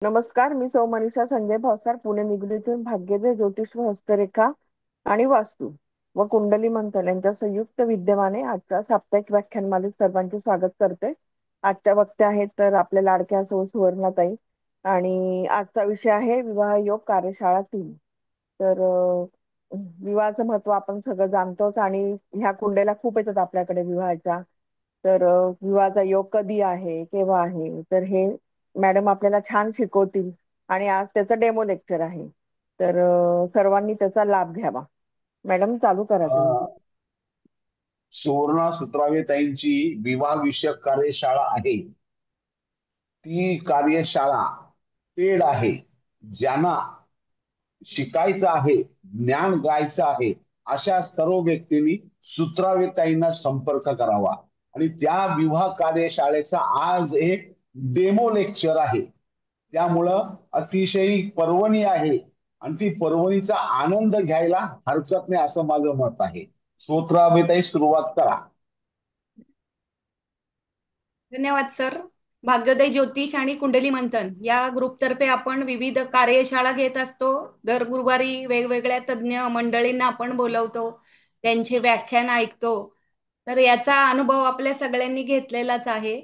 नमस्कार, मी सौ मनीषा संजय भावसार, पुणे निगडीतून भाग्योदय ज्योतिष व हस्तरेखा आणि वास्तू व कुंडली मंथन यांच्या संयुक्त विद्यमाने आजच्या साप्ताहिक व्याख्यानमालेत सर्वांचे स्वागत करते. आजच्या वक्त्या आहेत तर आपल्या लाडक्या सौ सुवर्णाताई आणि आजचा विषय आहे विवाह योग कार्यशाळा 3. तर विवाहाचं महत्व आपण सगळं जाणतोच आणि ह्या कुंडल्या खूप येतात आपल्याकडे विवाहाच्या. तर विवाहाचा योग कधी आहे, केव्हा आहे, तर हे मॅडम आपल्याला छान शिकवतील आणि आज त्याचं डेमो लेक्चर आहे. तर सर्वांनी त्याचा लाभ घ्यावा. मॅडम चालू करा तुम्ही. अ, सुवर्णा सुत्रावेताईंची विवाह विषयक कार्यशाळा आहे. ती कार्यशाळा पेड आहे. ज्यांना शिकायचं आहे, ज्ञान गायचं आहे, अशा सर्व व्यक्तींनी सुत्रावेताईंना संपर्क करावा. आणि त्या विवाह कार्यशाळेचा आज एक डेमो लेक्चर आहे. त्यामुळं अतिशय पर्वणी आहे आणि ती पर्वणीचा आनंद घ्यायला हरकत नाही असं माझं मत आहे. सुत्रावेताई सुरुवात करा. धन्यवाद सर. भाग्योदय ज्योतिष आणि कुंडली मंथन या ग्रुपतर्फे आपण विविध कार्यशाळा घेत असतो. दर गुरुवारी वेगवेगळ्या तज्ज्ञ मंडळींना आपण बोलवतो, त्यांचे व्याख्यान ऐकतो. तर याचा अनुभव आपल्या सगळ्यांनी घेतलेलाच आहे.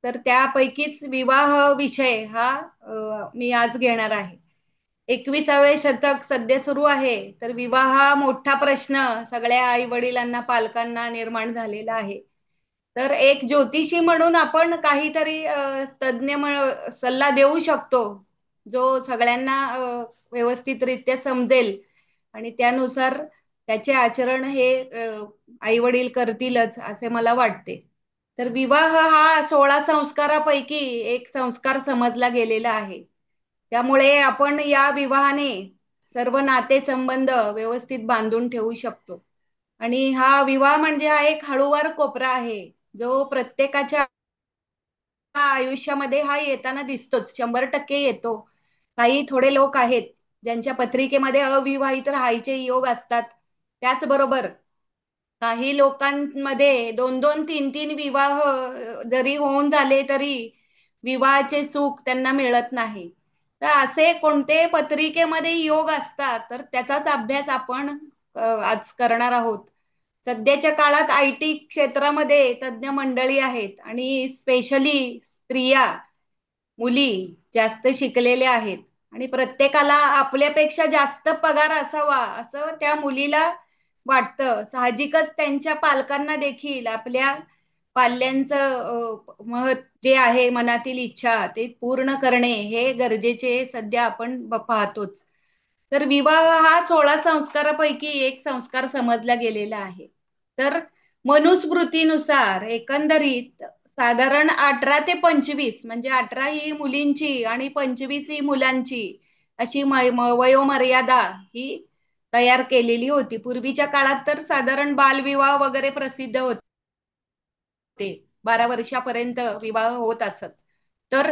तर त्यापैकीच विवाह विषय हा मी आज घेणार आहे. 21वे शतक सध्या सुरू आहे, तर विवाह हा मोठा प्रश्न सगळ्या आई वडिलांना पालकांना निर्माण झालेला आहे. तर एक ज्योतिषी म्हणून आपण काहीतरी तज्ञ सल्ला देऊ शकतो, जो सगळ्यांना व्यवस्थितरित्या समजेल आणि त्यानुसार त्याचे आचरण हे आई वडील करतीलच असे मला वाटते. तर विवाह हा 16 संस्कारापैकी एक संस्कार समजला गेलेला आहे. त्यामुळे आपण या विवाहाने सर्व नातेसंबंध व्यवस्थित बांधून ठेवू शकतो. आणि हा विवाह म्हणजे हा एक हळूवार कोपरा आहे, जो प्रत्येकाच्या आयुष्यामध्ये हा येताना दिसतोच, 100% येतो. काही थोडे लोक आहेत ज्यांच्या पत्रिकेमध्ये अविवाहित राहायचे योग असतात. त्याचबरोबर काही लोकांमध्ये 2-2, 3-3 विवाह जरी होऊन झाले तरी विवाहाचे सुख त्यांना मिळत नाही. तर असे कोणते पत्रिकेमध्ये योग असतात, तर त्याचाच अभ्यास आपण आज करणार आहोत. सध्याच्या काळात IT क्षेत्रामध्ये तज्ज्ञ मंडळी आहेत आणि स्पेशली स्त्रिया, मुली जास्त शिकलेल्या आहेत आणि प्रत्येकाला आपल्यापेक्षा जास्त पगार असावा असं त्या मुलीला वाटतं. साहजिकच त्यांच्या पालकांना देखील आपल्या पाल्यांचं जे आहे मनातील इच्छा ते पूर्ण करणे हे गरजेचे सध्या आपण पाहतोच. तर विवाह हा 16 संस्कारापैकी एक संस्कार समजला गेलेला आहे. तर मनुस्मृतीनुसार एकंदरीत साधारण 18 ते 25 म्हणजे 18 ही मुलींची आणि 25 ही मुलांची अशी वयोमर्यादा ही तयार केलेली होती. पूर्वीच्या काळात तर साधारण बालविवाह वगैरे प्रसिद्ध होते. 12 वर्षापर्यंत विवाह होत असत. तर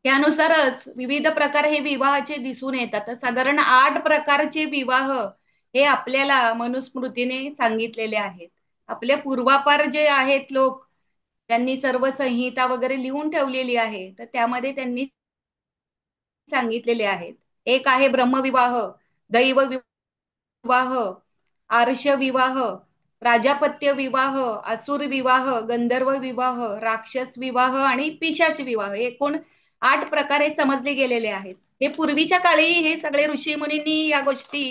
त्यानुसारच विविध प्रकार हे विवाहाचे दिसून येतात. तर साधारण 8 प्रकारचे विवाह हे आपल्याला मनुस्मृतीने सांगितलेले आहेत. आपल्या पूर्वापार जे आहेत लोक, त्यांनी सर्व संहिता वगैरे लिहून ठेवलेली आहे. तर त्यामध्ये त्यांनी सांगितलेले आहेत. एक आहे ब्रह्मविवाह, दैव विवाह, आर्ष विवाह, प्राजापत्य विवाह, असुर विवाह, गंधर्व विवाह, राक्षस विवाह आणि पिशाच विवाह. एकूण 8 प्रकारे समजले गेलेले आहेत. हे पूर्वीच्या काळी हे सगळे ऋषी मुनींनी या गोष्टी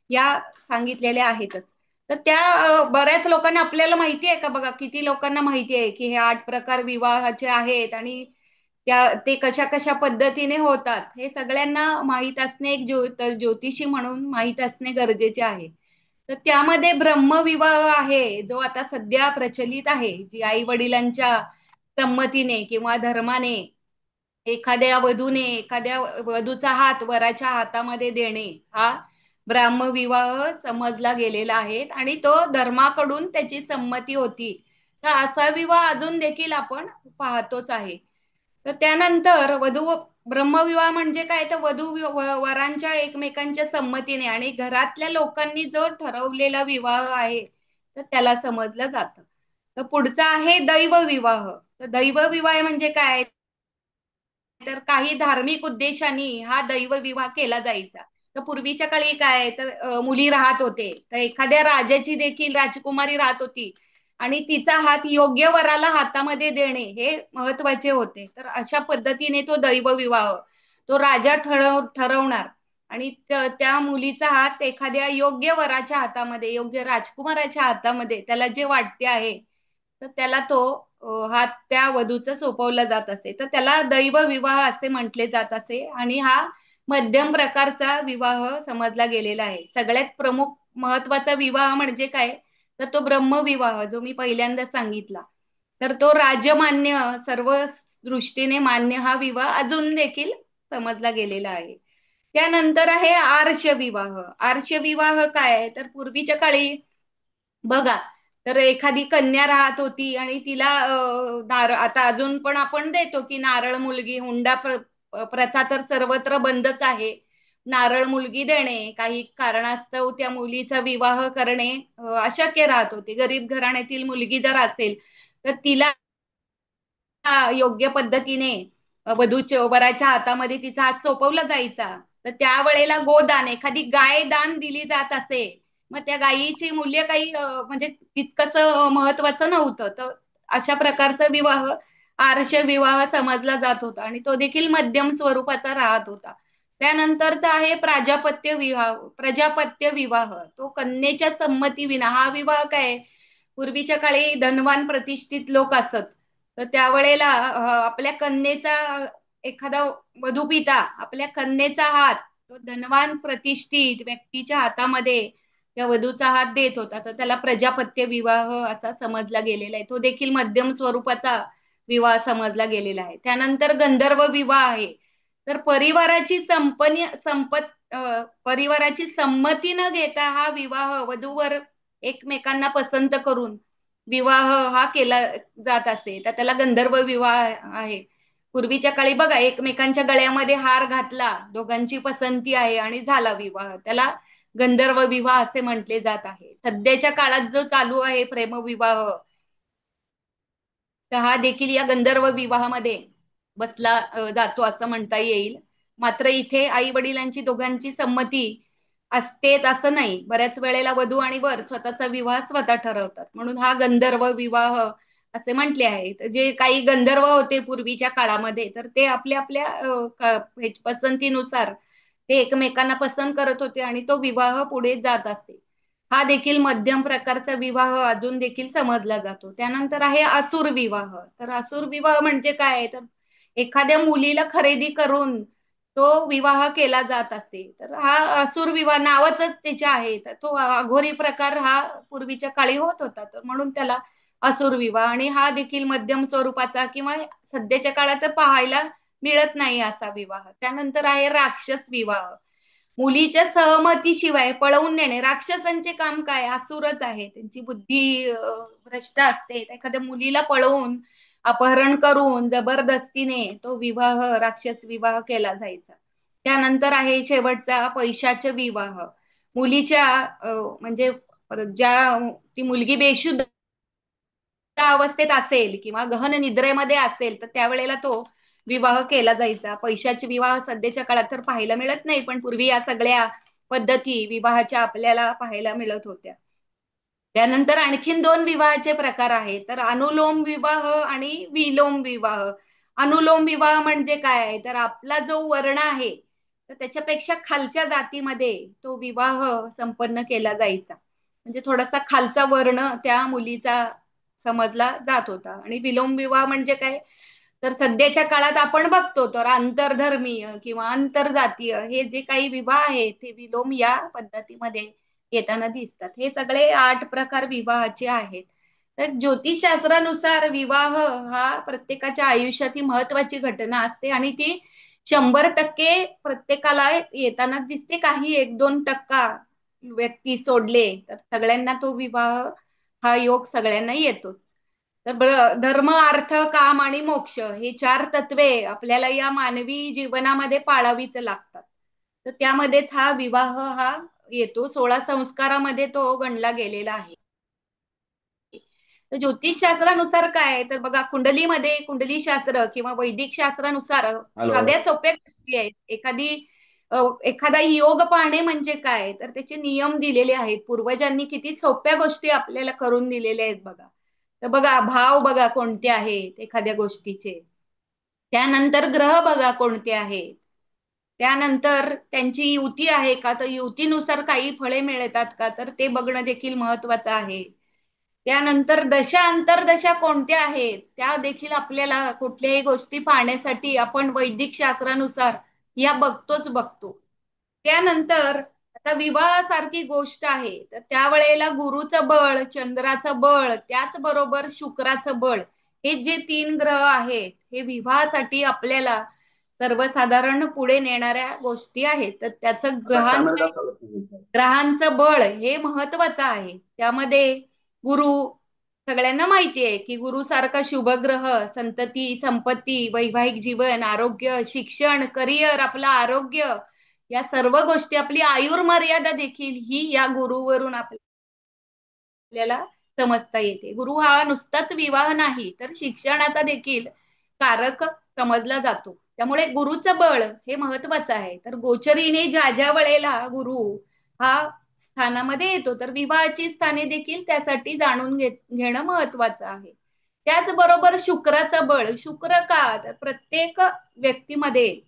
या सांगितलेल्या आहेतच. तर त्या बऱ्याच लोकांना आपल्याला माहिती आहे का बघा, किती लोकांना माहिती आहे की हे 8 प्रकार विवाहाचे आहेत आणि ते कशा कशा पद्धतीने होतात हे सगळ्यांना माहीत असणे एक ज्योतिषी म्हणून माहीत असणे गरजेचे आहे. तर त्यामध्ये ब्रह्मविवाह आहे जो आता सध्या प्रचलित आहे, जी आई वडिलांच्या संमतीने किंवा धर्माने एखाद्या वधूने एखाद्या वधूचा हात वराच्या हातामध्ये देणे हा ब्राह्मविवाह समजला गेलेला आहे आणि तो धर्माकडून त्याची संमती होती. तर असा विवाह अजून देखील आपण पाहतोच आहे. तर त्यानंतर ब्रह्मविवाह म्हणजे काय, तर वरांच्या एकमेकांच्या संमतीने आणि घरातल्या लोकांनी जो ठरवलेला विवाह आहे तर त्याला समजलं जातं. तर पुढचा आहे दैव विवाह. तर दैव विवाह म्हणजे काय, तर काही धार्मिक उद्देशाने हा दैव विवाह केला जायचा. तर पूर्वीच्या काळी काय तर मुली राहत होते, तर एखाद्या राजाची देखील राजकुमारी राहत होती आणि तिचा हात योग्य वराला हातामध्ये देणे हे महत्वाचे होते. तर अशा पद्धतीने तो दैव विवाह तो राजा ठरवणार आणि त्या मुलीचा हात एखाद्या योग्य वराच्या हातामध्ये, योग्य राजकुमाराच्या हातामध्ये त्याला जे वाटते आहे तर त्याला तो हात त्या वधूचा सोपवला जात असे. तर त्याला दैव विवाह असे म्हटले जात असे आणि हा मध्यम प्रकारचा विवाह समजला गेलेला आहे. सगळ्यात प्रमुख महत्वाचा विवाह म्हणजे काय तर तो ब्रह्मविवाह जो मी पहिल्यांदा सांगितला. तर तो राजमान्य सर्व दृष्टीने मान्य हा विवाह अजून देखील समजला गेलेला आहे. त्यानंतर आहे आर्ष विवाह. आर्ष विवाह काय आहे तर पूर्वीच्या काळी बघा तर एखादी कन्या राहत होती आणि तिला आता अजून पण आपण देतो की नारळ मुलगी हुंडा प्रथा तर सर्वत्र बंदच आहे. नारळ मुलगी देणे काही कारणास्तव त्या मुलीचा विवाह करणे अशक्य राहत होते. गरीब घराण्यातील मुलगी जर असेल तर तिला योग्य पद्धतीने वधूच्या वराच्या हातामध्ये तिचा हात सोपवला जायचा. तर त्यावेळेला गोदान एखादी गाय दान दिली जात असे. मग त्या गायीचे मूल्य काही म्हणजे तितकस महत्वाचं नव्हतं. तर अशा प्रकारचा विवाह आर्ष विवाह समजला जात होता आणि तो देखील मध्यम स्वरूपाचा राहत होता. त्यानंतरचा आहे प्राजापत्य विवाह. प्रजापत्य विवाह तो कन्येच्या संमती विना हा विवाह काय पूर्वीच्या काळी धनवान प्रतिष्ठित लोक असत. तर त्यावेळेला आपल्या कन्येचा एखादा वधूपिता आपल्या कन्येचा हात तो धनवान प्रतिष्ठित व्यक्तीच्या हातामध्ये त्या वधूचा हात देत होता. तर त्याला प्रजापत्य विवाह असा समजला गेलेला आहे. तो देखील मध्यम स्वरूपाचा विवाह समजला गेलेला आहे. त्यानंतर गंधर्व विवाह आहे. तर परिवाराची संमती न घेता हा विवाह वधूवर एकमेकांना पसंत करून विवाह हा केला जात असे. तर त्याला गंधर्व विवाह आहे. पूर्वीच्या काळी बघा एकमेकांच्या गळ्यामध्ये हार घातला, दोघांची पसंती आहे आणि झाला विवाह, त्याला गंधर्व विवाह असे म्हटले जात आहे. सध्याच्या काळात जो चालू आहे प्रेमविवाह तर हा देखील या गंधर्व विवाहामध्ये बसला जातो असं म्हणता येईल. मात्र इथे आई वडिलांची दोघांची संमती असतेच असं नाही. बऱ्याच वेळेला वधू आणि वर स्वतःचा विवाह स्वतः ठरवतात, म्हणून हा गंधर्व विवाह असे म्हटले आहे. जे काही गंधर्व होते पूर्वीच्या काळामध्ये तर ते आपल्या आपल्या पसंतीनुसार ते एकमेकांना पसंत करत होते आणि तो विवाह पुढे जात असे. हा देखील मध्यम प्रकारचा विवाह अजून देखील समजला जातो. त्यानंतर आहे असुर विवाह. तर असुर विवाह म्हणजे काय तर एखाद्या मुलीला खरेदी करून तो विवाह केला जात असे. तर हा असुर विवाह नावच त्याचे आहे. तर तो अघोरी प्रकार हा पूर्वीच्या काळी होत होता, तर म्हणून त्याला असुर विवाह. आणि हा देखील मध्यम स्वरूपाचा किंवा सध्याच्या काळात पाहायला मिळत नाही असा विवाह. त्यानंतर आहे राक्षस विवाह. मुलीच्या सहमतीशिवाय पळवून नेणे. राक्षसांचे काम काय असुरच आहे, त्यांची बुद्धी भ्रष्ट असते. एखाद्या मुलीला पळवून अपहरण करून जबरदस्तीने तो विवाह राक्षस विवाह केला जायचा. त्यानंतर आहे शेवटचा पैशाचे विवाह. मुलीच्या म्हणजे ज्या ती मुलगी बेशुद्ध अवस्थेत असेल किंवा गहन निद्रेमध्ये असेल तर त्यावेळेला तो विवाह केला जायचा. पैशाचे विवाह सध्याच्या काळात तर पाहायला मिळत नाही, पण पूर्वी या सगळ्या पद्धती विवाहाच्या आपल्याला पाहायला मिळत होत्या. त्यानंतर आणखीन दोन विवाहाचे प्रकार आहेत, तर अनुलोम विवाह आणि विलोम विवाह. अनुलोम विवाह म्हणजे काय आहे तर आपला जो वर्ण आहे तर त्याच्यापेक्षा खालच्या जातीमध्ये तो विवाह संपन्न केला जायचा. म्हणजे थोडासा खालचा वर्ण त्या मुलीचा समजला जात होता. आणि विलोम विवाह म्हणजे काय तर सध्याच्या काळात आपण बघतो तर आंतरधर्मीय किंवा आंतरजातीय हे जे काही विवाह आहेत ते विलोम या पद्धतीमध्ये येताना दिसतात. हे सगळे 8 प्रकार विवाहाचे आहेत. तर ज्योतिषशास्त्रानुसार विवाह हा प्रत्येकाच्या आयुष्यातील महत्वाची घटना असते आणि ती 100% प्रत्येकाला येताना दिसते. काही 1-2% व्यक्ती सोडले तर सगळ्यांना तो विवाह हा योग सगळ्यांना येतोच. तर धर्म अर्थ काम आणि मोक्ष हे 4 तत्वे आपल्याला या मानवी जीवनामध्ये पाळावीच लागतात. तर त्यामध्येच हा विवाह हा येतो. 16 संस्कारामध्ये तो गणला गेलेला आहे. तर ज्योतिषशास्त्रानुसार काय तर बघा, कुंडलीमध्ये कुंडली शास्त्र किंवा वैदिक शास्त्रानुसार हॅलो. साध्या सोप्या गोष्टी आहेत. एखादा योग पाहणे म्हणजे काय तर त्याचे नियम दिलेले आहेत. पूर्वजांनी किती सोप्या गोष्टी आपल्याला करून दिलेल्या आहेत बघा. तर बघा, भाव बघा कोणते आहेत एखाद्या गोष्टीचे, त्यानंतर ग्रह बघा कोणते आहेत, त्यानंतर त्यांची युती आहे का, तर युतीनुसार काही फळे मिळतात का, तर ते बघणं देखील महत्वाचं आहे. त्यानंतर दशा अंतर्दशा कोणत्या आहेत त्या देखील आपल्याला कुठल्याही गोष्टी पाहण्यासाठी आपण वैदिक शास्त्रानुसार या बघतोच बघतो. त्यानंतर आता विवाहासारखी गोष्ट आहे तर त्यावेळेला गुरुचं बळ, चंद्राचं बळ, त्याचबरोबर शुक्राचं बळ, हे जे 3 ग्रह आहेत हे विवाहासाठी आपल्याला सर्वसाधारण पुढे नेणाऱ्या गोष्टी आहेत. तर त्याचं आता कॅमेरा दाखवला. ग्रहांचं बळ हे महत्वाचं आहे. त्यामध्ये गुरु, सगळ्यांना माहिती आहे की गुरु सारखा शुभ ग्रह संतती, संपत्ती, वैवाहिक जीवन, आरोग्य, शिक्षण, करिअर, आपलं आरोग्य, या सर्व गोष्टी, आपली आयुर्मर्यादा देखील ही या गुरुवरून आपल्याला समजता येते. गुरु हा नुसताच विवाह नाही तर शिक्षणाचा देखील कारक समजला जातो. त्यामुळे गुरुचं बळ हे महत्वाचं आहे. तर गोचरीने ज्या ज्या वेळेला गुरु हा स्थानामध्ये येतो तर विवाहाची स्थाने देखील त्यासाठी जाणून घेणं महत्वाचं आहे. त्याचबरोबर शुक्राचं बळ, शुक्र का तर प्रत्येक व्यक्तीमध्ये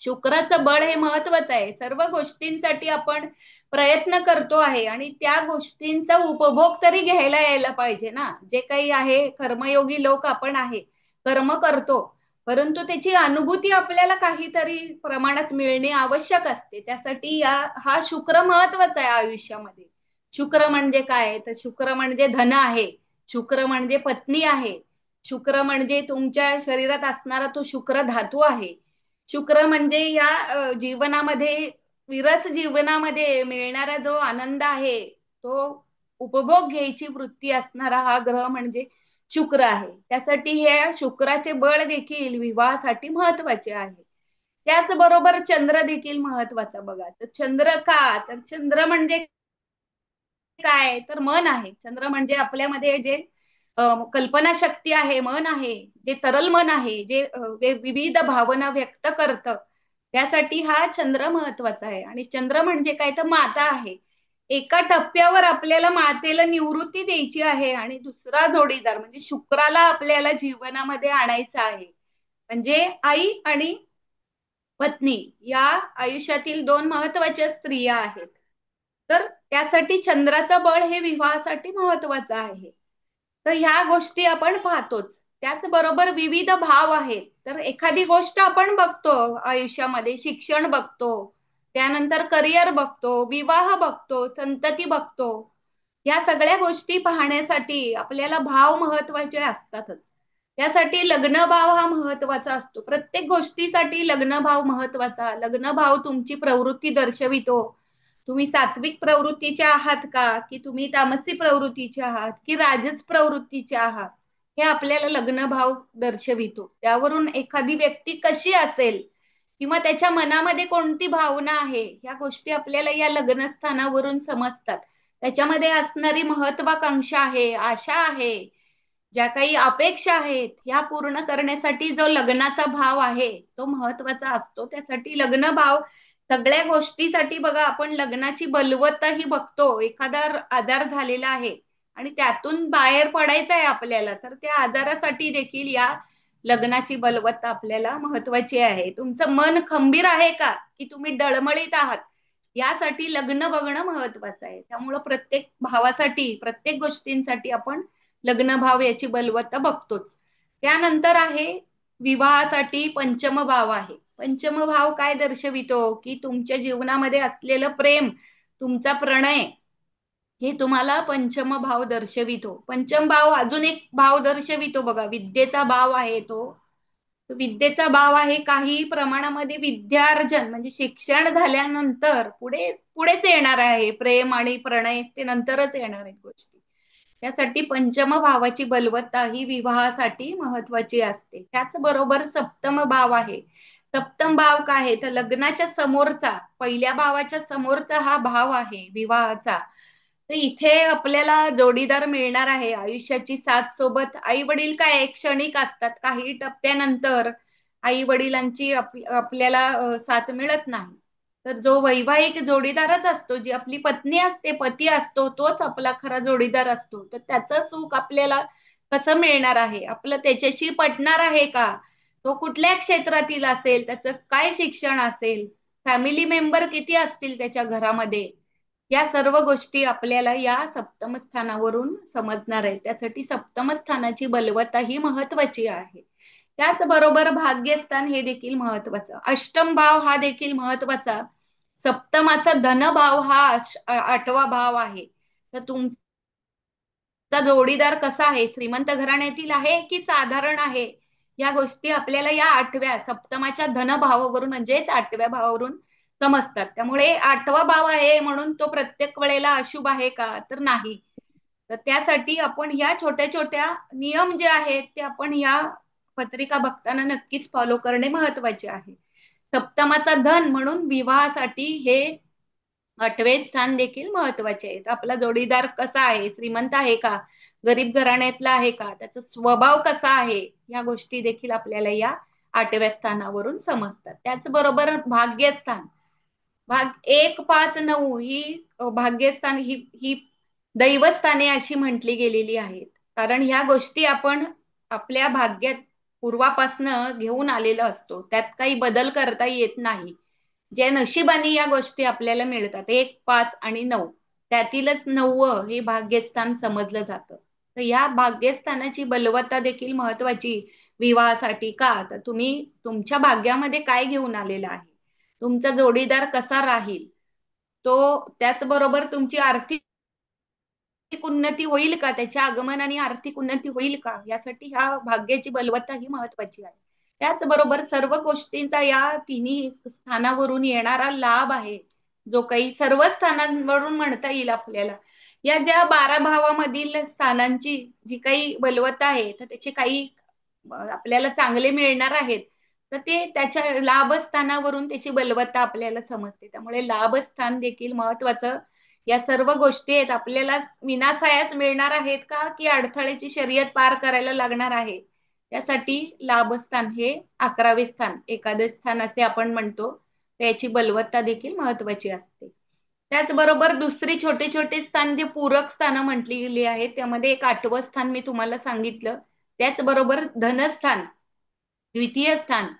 शुक्राचं बळ हे महत्वाचं आहे. सर्व गोष्टींसाठी आपण प्रयत्न करतो आहे आणि त्या गोष्टींचा उपभोग तरी घ्यायला यायला पाहिजे ना. जे काही आहे कर्मयोगी लोक आपण आहे, कर्म करतो, परंतु त्याची अनुभूती आपल्याला काहीतरी प्रमाणात मिळणे आवश्यक असते. त्यासाठी हा शुक्र महत्वाचा आहे आयुष्यामध्ये. शुक्र म्हणजे काय तर शुक्र म्हणजे धन आहे, शुक्र म्हणजे पत्नी आहे, शुक्र म्हणजे तुमच्या शरीरात असणारा तो शुक्र धातू आहे, शुक्र म्हणजे या जीवनामध्ये, विरस जीवनामध्ये मिळणारा जो आनंद आहे तो उपभोग घ्यायची वृत्ती असणारा हा ग्रह म्हणजे शुक्र आहे. त्यासाठी हे शुक्राचे बळ देखील विवाहासाठी महत्वाचे आहे. त्याचबरोबर चंद्र देखील महत्वाचा बघा. तर चंद्र का तर चंद्र म्हणजे काय तर मन आहे. चंद्र म्हणजे आपल्यामध्ये जे कल्पना शक्ती आहे, मन आहे, जे तरल मन आहे, जे विविध भावना व्यक्त करतं, त्यासाठी हा चंद्र महत्वाचा आहे. आणि चंद्र म्हणजे काय तर माता आहे. एका टप्प्यावर आपल्याला मातेला निवृत्ती द्यायची आहे आणि दुसरा जोडीदार म्हणजे शुक्राला आपल्याला जीवनामध्ये आणायचं आहे. म्हणजे आई आणि पत्नी या आयुष्यातील 2 महत्वाच्या स्त्रिया आहेत. तर त्यासाठी चंद्राचं बळ हे विवाहासाठी महत्वाचं आहे. तर ह्या गोष्टी आपण पाहतोच. त्याचबरोबर विविध भाव आहेत. तर एखादी गोष्ट आपण बघतो आयुष्यामध्ये, शिक्षण बघतो, त्यानंतर करिअर बघतो, विवाह बघतो, संतती बघतो. या सगळ्या गोष्टी पाहण्यासाठी आपल्याला भाव महत्वाचे असतातच. त्यासाठी लग्न भाव हा महत्वाचा असतो. प्रत्येक गोष्टीसाठी लग्न भाव महत्वाचा. लग्न भाव तुमची प्रवृत्ती दर्शवितो. तुम्ही सात्विक प्रवृत्तीचे आहात का, की तुम्ही तामसी प्रवृत्तीचे आहात, की राजस प्रवृत्तीचे आहात, हे आपल्याला लग्न भाव दर्शवितो. त्यावरून एखादी व्यक्ती कशी असेल किंवा त्याच्या मनामध्ये कोणती भावना आहे, या गोष्टी आपल्याला या लग्नस्थानावरून समजतात. त्याच्यामध्ये असणारी महत्वाकांक्षा आहे, आशा आहे, ज्या काही अपेक्षा आहेत ह्या पूर्ण करण्यासाठी जो लग्नाचा भाव आहे तो महत्वाचा असतो. त्यासाठी लग्न भाव सगळ्या गोष्टीसाठी बघा, आपण लग्नाची बलवत्ता ही बघतो. एखादा आजार झालेला आहे आणि त्यातून बाहेर पडायचं आहे आपल्याला, तर त्या आजारासाठी देखील या लग्नाची बलवत्ता आपल्याला महत्वाची आहे. तुमचं मन खंबीर आहे का, की तुम्ही डळमळीत आहात, यासाठी लग्न बघणं महत्वाचं आहे. त्यामुळं प्रत्येक भावासाठी, प्रत्येक गोष्टींसाठी आपण लग्न भाव याची बलवत्ता बघतोच. त्यानंतर आहे विवाहासाठी पंचम भाव आहे. पंचम भाव काय दर्शवितो, की तुमच्या जीवनामध्ये असलेलं प्रेम, तुमचा प्रणय, हे तुम्हाला पंचम भाव दर्शवितो. पंचम भाव अजून एक भाव दर्शवितो बघा, विद्येचा भाव आहे तो. विद्येचा भाव आहे काही प्रमाणामध्ये विद्यार्जन म्हणजे शिक्षण झाल्यानंतर पुढेच येणार आहे प्रेम आणि प्रणय, ते नंतरच येणार आहेत गोष्टी. त्यासाठी पंचम भावाची बलवत्ता ही विवाहासाठी महत्वाची असते. त्याचबरोबर सप्तम भाव आहे. सप्तम भाव काय आहे तर लग्नाच्या समोरचा, पहिल्या भावाच्या समोरचा हा भाव आहे विवाहाचा. तर इथे आपल्याला जोडीदार मिळणार आहे, आयुष्याची साथ सोबत. आई वडील काय क्षणिक असतात, काही टप्प्यानंतर आई वडिलांची आपल्याला साथ मिळत नाही. तर जो वैवाहिक जोडीदारच असतो, जी आपली पत्नी असते, पती असतो, तोच आपला खरा जोडीदार असतो. तर त्याचं सुख आपल्याला कसं मिळणार आहे, आपलं त्याच्याशी पटणार आहे का, तो कुठल्या क्षेत्रातील असेल, त्याचं काय शिक्षण असेल, फॅमिली मेंबर किती असतील त्याच्या घरामध्ये, या सर्व गोष्टी आपल्याला या सप्तम स्थानावरून समजणार आहे. त्यासाठी सप्तम स्थानाची बलवत्ता ही महत्वाची आहे. त्याचबरोबर भाग्यस्थान हे देखील महत्वाचं, अष्टम भाव हा देखील महत्वाचा, सप्तमाचा धनभाव हा आठवा भाव आहे. तर तुमचा जोडीदार कसा आहे, श्रीमंत घराण्यातील आहे की साधारण आहे, या गोष्टी आपल्याला या आठव्या सप्तमाच्या धनभावावरून म्हणजेच आठव्या भावावरून समजतात. त्यामुळे आठवा भाव आहे म्हणून तो प्रत्येक वेळेला अशुभ आहे का, तर नाही. तर त्यासाठी आपण या छोट्या छोट्या नियम जे आहेत ते आपण या पत्रिका बघताना नक्कीच फॉलो करणे महत्वाचे आहे. सप्तमाचा धन म्हणून विवाहासाठी हे आठवे स्थान देखील महत्वाचे आहे. आपला जोडीदार कसा आहे, श्रीमंत आहे का, गरीब घराण्यातला आहे का, त्याचा स्वभाव कसा आहे, या गोष्टी देखील आपल्याला या आठव्या स्थानावरून समजतात. त्याचबरोबर भाग्यस्थान, भाग 1, 5, 9 ही भाग्यस्थान ही दैवस्थाने अशी म्हटली गेलेली आहेत. कारण ह्या गोष्टी आपण आपल्या भाग्यात पूर्वापासनं घेऊन आलेलो असतो, त्यात काही बदल करता येत नाही. जे नशिबाने या गोष्टी आपल्याला मिळतात, 1, 5 आणि 9, त्यातीलच 9वं हे भाग्यस्थान समजलं जातं. तर या भाग्यस्थानाची बलवत्ता देखील महत्वाची विवाहासाठी. का, तर तुम्ही तुमच्या भाग्यामध्ये काय घेऊन आलेला आहे, तुमचा जोडीदार कसा राहील, तो त्याचबरोबर तुमची आर्थिक उन्नती होईल का, त्याच्या आगमनाने आर्थिक उन्नती होईल का, यासाठी ह्या भाग्याची बलवत्ता ही महत्वाची आहे. त्याचबरोबर सर्व गोष्टींचा या तिन्ही स्थानावरून येणारा लाभ आहे, जो काही सर्व स्थानांवरून म्हणता येईल आपल्याला. या ज्या 12 भावामधील स्थानांची जी काही बलवत्ता आहे, तर त्याचे काही आपल्याला चांगले मिळणार आहेत, तर ते त्याच्या लाभस्थानावरून त्याची बलवत्ता आपल्याला समजते. त्यामुळे लाभस्थान देखील महत्वाचं. या सर्व गोष्टी आहेत आपल्याला विनासायास मिळणार आहेत का, की अडथळ्याची शर्यत पार करायला लागणार आहे. त्यासाठी लाभस्थान हे 11वे स्थान, एकादश स्थान असे आपण म्हणतो, त्याची बलवत्ता देखील महत्वाची असते. त्याचबरोबर दुसरी छोटे छोटे स्थान जे पूरक स्थान म्हटली गेली आहेत, त्यामध्ये एक 8वं स्थान मी तुम्हाला सांगितलं. त्याचबरोबर धनस्थान, द्वितीय स्थान,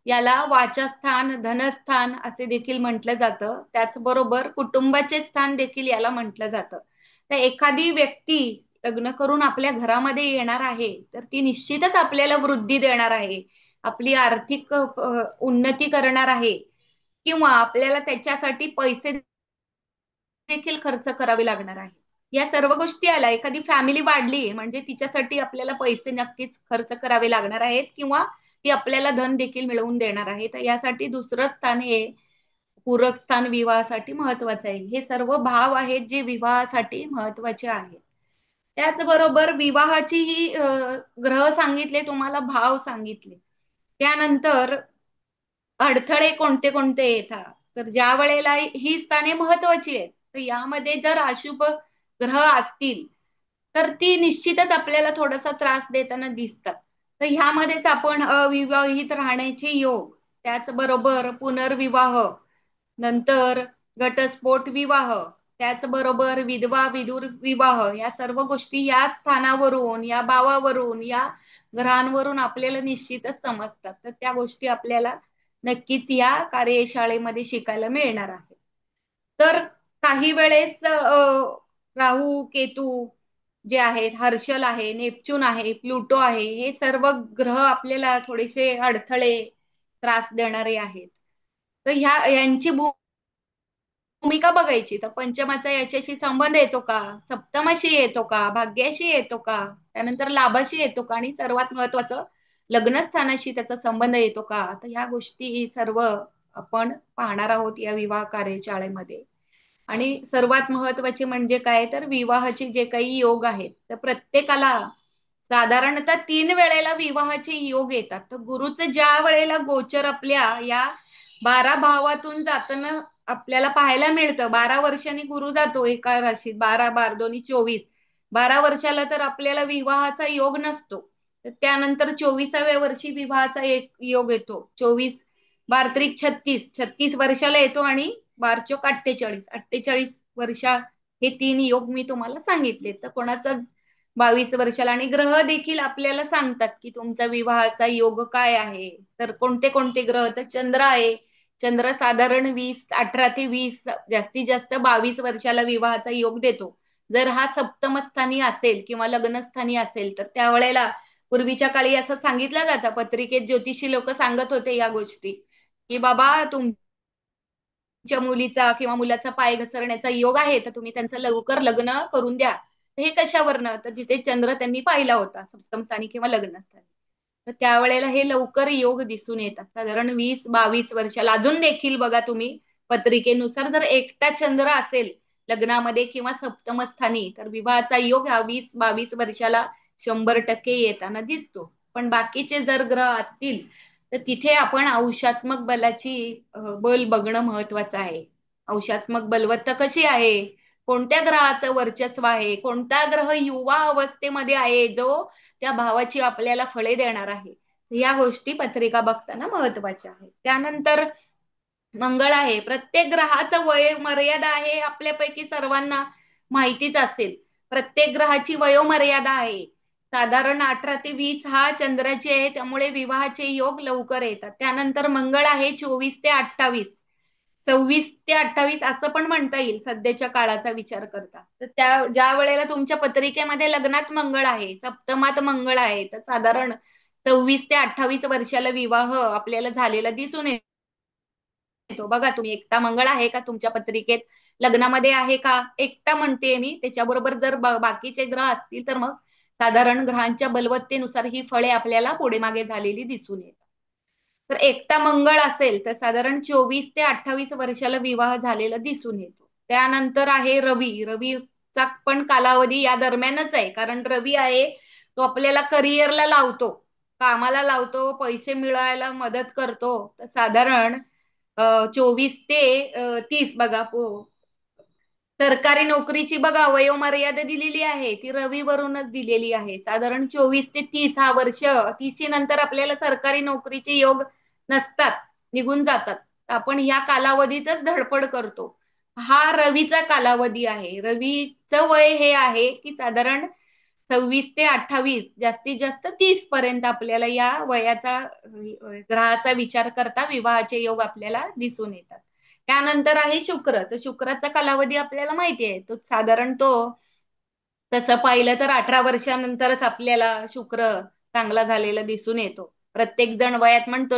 याला वाचस्थान, धनस्थान असे देखील म्हटलं जातं. त्याचबरोबर कुटुंबाचे स्थान देखील याला म्हटलं जातं. तर एखादी व्यक्ती लग्न करून आपल्या घरामध्ये येणार आहे, तर ती निश्चितच आपल्याला वृद्धी देणार आहे, आपली आर्थिक उन्नती करणार आहे, किंवा आपल्याला त्याच्यासाठी पैसे देखील खर्च करावे लागणार आहे. या सर्व गोष्टी आल्या, एखादी फॅमिली वाढली म्हणजे तिच्यासाठी आपल्याला पैसे नक्कीच खर्च करावे लागणार आहेत, किंवा ती आपल्याला धन देखील मिळवून देणार आहे. तर यासाठी दुसरं स्थान हे पूरक स्थान विवाहासाठी महत्वाचं आहे. हे सर्व भाव आहेत जे विवाहासाठी महत्वाचे आहेत. त्याचबरोबर विवाहाची ही ग्रह सांगितले तुम्हाला, भाव सांगितले. त्यानंतर अडथळे कोणते कोणते येतात, तर ज्या वेळेला ही स्थाने महत्वाची आहेत, तर यामध्ये जर अशुभ ग्रह असतील तर ती निश्चितच आपल्याला थोडासा त्रास देताना दिसतात. तर ह्यामध्येच आपण अविवाहित राहण्याचे योग, त्याचबरोबर पुनर्विवाह, नंतर घटस्फोट विवाह, त्याचबरोबर विधवा विधुर विवाह, या सर्व गोष्टी या स्थानावरून, या भावावरून, या ग्रहांवरून आपल्याला निश्चितच समजतात. तर त्या गोष्टी आपल्याला नक्कीच या कार्यशाळेमध्ये शिकायला मिळणार आहे. तर काही वेळेस राहू, केतू जे आहेत, हर्षल आहे, नेपच्यून आहे, प्लुटो आहे, हे सर्व ग्रह आपल्याला थोडेसे अडथळे, त्रास देणारे आहेत. तर यांची भूमिका बघायची, तर पंचमाचा याच्याशी संबंध येतो का, सप्तमाशी येतो का, भाग्याशी येतो का, त्यानंतर लाभाशी येतो का, आणि सर्वात महत्वाचं लग्नस्थानाशी त्याचा संबंध येतो का. तर ह्या गोष्टी सर्व आपण पाहणार आहोत या विवाह कार्यशाळेमध्ये. आणि सर्वात महत्वाचे म्हणजे काय, तर विवाहाचे जे काही योग आहेत, तर प्रत्येकाला साधारणतः 3 वेळेला विवाहाचे योग येतात. तर गुरुचं ज्या वेळेला गोचर आपल्या या 12 भावातून जाताना आपल्याला पाहायला मिळतं. 12 वर्षांनी गुरु जातो एका राशीत, 12 दोन्ही 24. 12 वर्षाला तर आपल्याला विवाहाचा योग नसतो. तर त्यानंतर 24व्या वर्षी विवाहाचा एक योग येतो. 24 बारत्रिक 36, 36 वर्षाला येतो आणि बारचोक 48, 48 वर्षा हे 3 योग मी तुम्हाला सांगितले. तर कोणाचा 22 वर्षाला, आणि ग्रह देखील आपल्याला सांगतात की तुमचा विवाहाचा योग काय आहे. तर कोणते कोणते ग्रह, तर चंद्र आहे. चंद्र साधारण 18 ते 20, जास्तीत जास्त 22 वर्षाला विवाहाचा योग देतो. जर हा सप्तमस्थानी असेल किंवा लग्नस्थानी असेल तर त्यावेळेला पूर्वीच्या काळी असं सांगितलं जातं, पत्रिकेत ज्योतिषी लोक सांगत होते या गोष्टी, की बाबा तुमच्या मुलीचा किंवा मुलाचा पाय घसरण्याचा योग आहे, तर तुम्ही त्यांचं लवकर लग्न करून द्या. हे कशावरनं, तर तिथे चंद्र त्यांनी पाहिला होता सप्तमस्थानी किंवा लग्नस्थानी. तर त्यावेळेला हे लवकर योग दिसून येतात, साधारण 20-22 वर्षाला. अजून देखील बघा तुम्ही पत्रिकेनुसार जर एकटा चंद्र असेल लग्नामध्ये किंवा सप्तमस्थानी, तर विवाहाचा योग हा 20-22 वर्षाला 100% येताना दिसतो. पण बाकीचे जर ग्रह असतील तर तिथे आपण औषात्मक बलाची बल बघणं महत्वाचं आहे. औषात्मक बलवत्ता कशी आहे, कोणत्या ग्रहाचं वर्चस्व आहे, कोणता ग्रह युवा अवस्थेमध्ये आहे जो त्या भावाची आपल्याला फळे देणार आहे. या गोष्टी पत्रिका बघताना महत्वाच्या आहेत. त्यानंतर मंगळ आहे. प्रत्येक ग्रहाचं वय मर्यादा आहे, आपल्यापैकी सर्वांना माहितीच असेल. प्रत्येक ग्रहाची वयोमर्यादा आहे. साधारण 18 ते 20 हा चंद्राची आहे, त्यामुळे विवाहाचे योग लवकर येतात. त्यानंतर मंगळ आहे 24 ते 28, 26 ते 28 असं पण म्हणता येईल सध्याच्या काळाचा विचार करता. तर त्या ज्या वेळेला तुमच्या पत्रिकेमध्ये लग्नात मंगळ आहे, सप्तमात मंगळ आहे, तर साधारण 26 ते 28 वर्षाला विवाह आपल्याला झालेला दिसून येतो. बघा तुम्ही, एकटा मंगळ आहे का तुमच्या पत्रिकेत, लग्नामध्ये आहे का, एकटा म्हणते मी. त्याच्याबरोबर जर बाकीचे ग्रह असतील तर मग साधारण ग्रहांच्या बलवत्तेनुसार ही फळे आपल्याला पुढे मागे झालेली दिसून येतात. तर एकटा मंगळ असेल तर साधारण 24 ते 28 वर्षाला विवाह झालेला दिसून येतो. त्यानंतर आहे रवी. रवीचा पण कालावधी या दरम्यानच आहे, कारण रवी आहे तो आपल्याला करिअरला लावतो, कामाला लावतो, पैसे मिळवायला मदत करतो. तर साधारण 24 ते 30 बघा. सरकारी नोकरीची बघा वयोमर्यादा दिलेली आहे, ती रवीवरूनच दिलेली आहे. साधारण 24 ते 30 हा वर्ष. 30 नंतर आपल्याला सरकारी नोकरीचे योग नसतात, निघून जातात. आपण ह्या कालावधीतच धडपड करतो. हा रवीचा कालावधी आहे. रवीचं वय हे आहे की साधारण 26 ते 28, जास्तीत जास्त 30 पर्यंत आपल्याला या वयाचा ग्रहाचा विचार करता विवाहाचे योग आपल्याला दिसून येतात. त्यानंतर आहे शुक्र. तर शुक्राचा कालावधी आपल्याला माहिती आहे, तो साधारण तसं पाहिलं तर 18 वर्षानंतरच आपल्याला शुक्र चांगला झालेला दिसून येतो. प्रत्येक जण वयात म्हणतो,